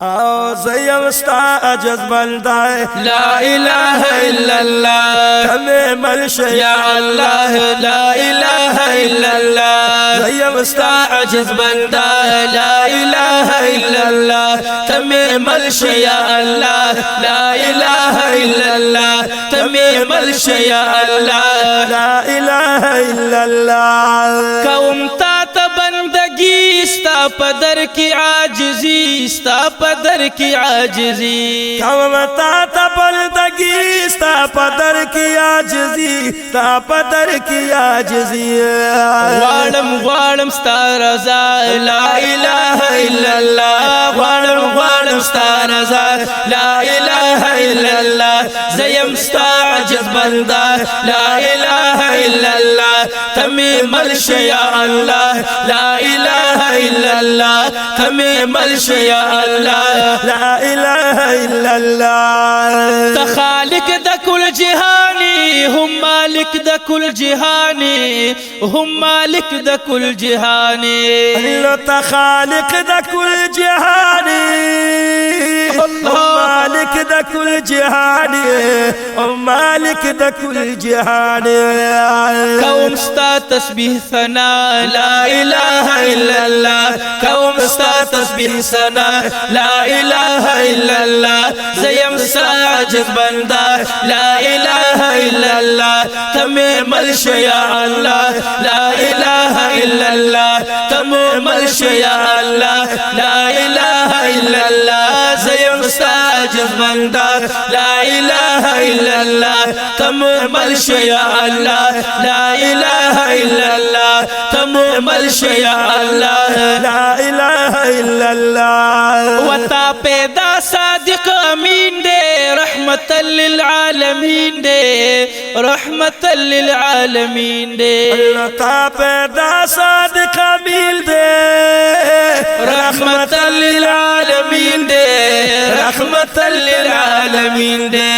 او زیم ستا عجز بنده لا اله الا الله تمه ملش یا الله لا اله الا الله زیم ستا عجز بنده لا اله الا الله تمه ملش یا الله لا اله الا الله تمه ملش یا الله لا اله الا الله قوم تا ته بندگی ستا پدر کی عاجزی ستا پدر کی عاجزی قوم تا ته بندگی ستا پدر کی عاجزی ستا پدر کی عاجزی غواړم ستا رضا لا اله الا الله غواړم ستا رضا لا اله الا الله زیم ستا عجز بنده لا اله الا الله تمیم الشیا الله لا اله الا الله تمیم الشیا الله لا اله الا الله تخالق د کل جهانی هم مالک د کل جهانی هم مالک د کل جهانی الله تخالق د کل جهانی مالک د کل جهانی مالک د کل جهانی قوم ستا تسبیح ثنا لا اله الا الله قوم ستا تسبیح ثنا لا اله الا الله زیم ستا عجز بنده لا اله الا الله تمیم الشیا الله لا اله الا الله تمیم الشیا الله لا اله الا الله زیم ستا عجز بنده لا اله الا الله تمیم الشیا الله لا اله الا الله تمام الشیا الله لا اله الا الله وتا پیدا صادق امین دے رحمت للعالمین دے رحمت للعالمین دے اللہ تا پیدا صادق امین دے رحمت للعالمین دے رحمت للعالمین دے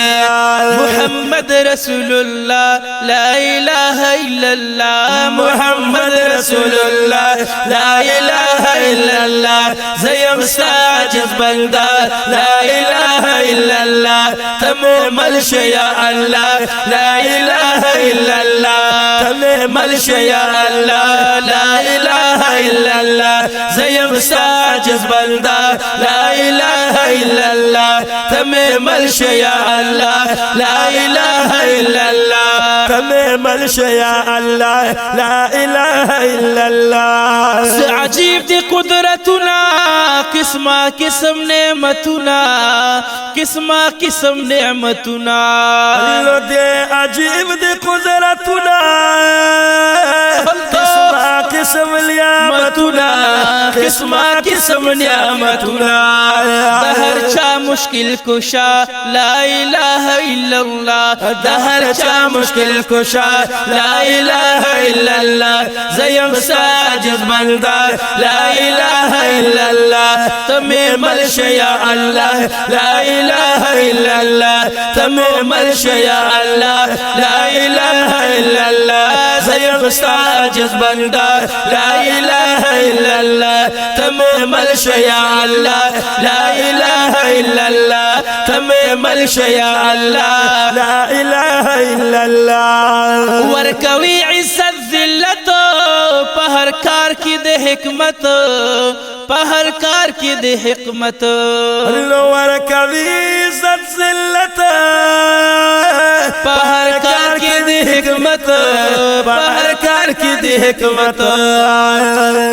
محمد رسول اللہ لا الہ الا اللہ محمد رسول اللہ لا الہ الا اللہ زیم ستا عجز بندہ لا الہ الا اللہ تمام الشیا اللہ لا الہ الا اللہ تمام الشیا اللہ لا الہ الا اللہ زیم ستا عجز بندہ لا الہ الا اللہ تمام الشیا اللہ لا الہ الا اللہ تمام الشیا اللہ لا الہ الا اللہ عجیب دی قدرتنا قسمہ قسم نعمتنا قسمہ قسم نعمتنا اللہ دے عجیب دی قدرتنا قسمہ قسم نعمتنا قسمہ قسم نعمتنا دہر چا مشکل کشا لا الہ الا اللہ دہر چا مشکل کشا لا الہ الا اللہ زیم ساجد بندہ لا الہ الا اللہ تمام الشیا اللہ لا الہ الا اللہ تمام الشیا اللہ لا الہ الا اللہ زیم ساجد بندہ لا الہ الا اللہ تمام الشیا اللہ لا الہ الا اللہ تمام الشیا اللہ لا الہ الا اللہ ورکوی عزت ذلت پہر کار کی دے حکمت پہر کار کی دے حکمت اللہ ورکوی عزت ذلت پہر کار کی دے حکمت پہر کار کی دے حکمت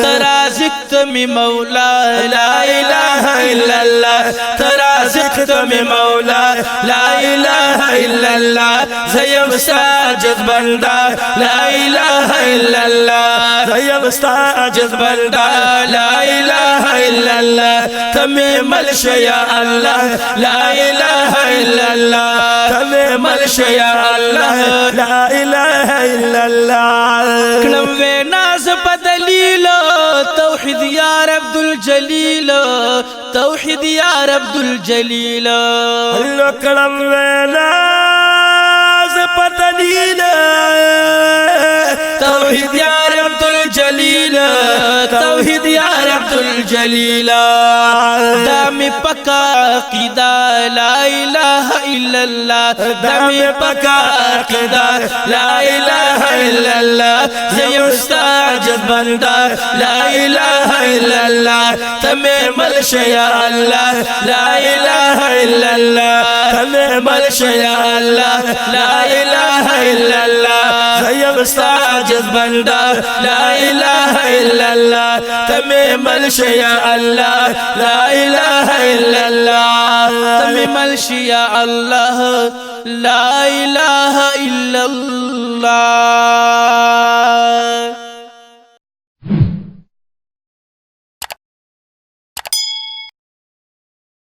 ترازق تمی مولا لا الہ الا اللہ ترازق تمی مولا لا الہ الا اللہ زیم ساجد بندہ لا الہ الا اللہ زیم ساجد بندہ لا الہ الا اللہ تمام الشیا اللہ لا الہ الا اللہ تمام الشیا اللہ لا الہ الا اللہ کلم وے ناز بدلیل توحید یا رب الجلیل توحید یا رب الجلیل اللہ کلم وے ناز بدلیل توحید یا رب الجلیل जलील तौहीद यार अब्दुल जलील दामी पका क़ीदा ला इलाहा इल्लल्लाह दामी पका क़ीदा ला इलाहा इल्लल्लाह ये मुस्ताजिब बंदा ला इलाहा इल्लल्लाह तमें मलश या अल्लाह ला इलाहा इल्लल्लाह तमें मलश या अल्लाह ला इलाहा इल्लल्लाह ये मुस्ताजिब बंदा ला इलाहा इल्लल्लाह तमें मलश या अल्लाह ला इलाहा इल्लल्लाह तमें मलश या अल्लाह ला इलाहा इल्लल्लाह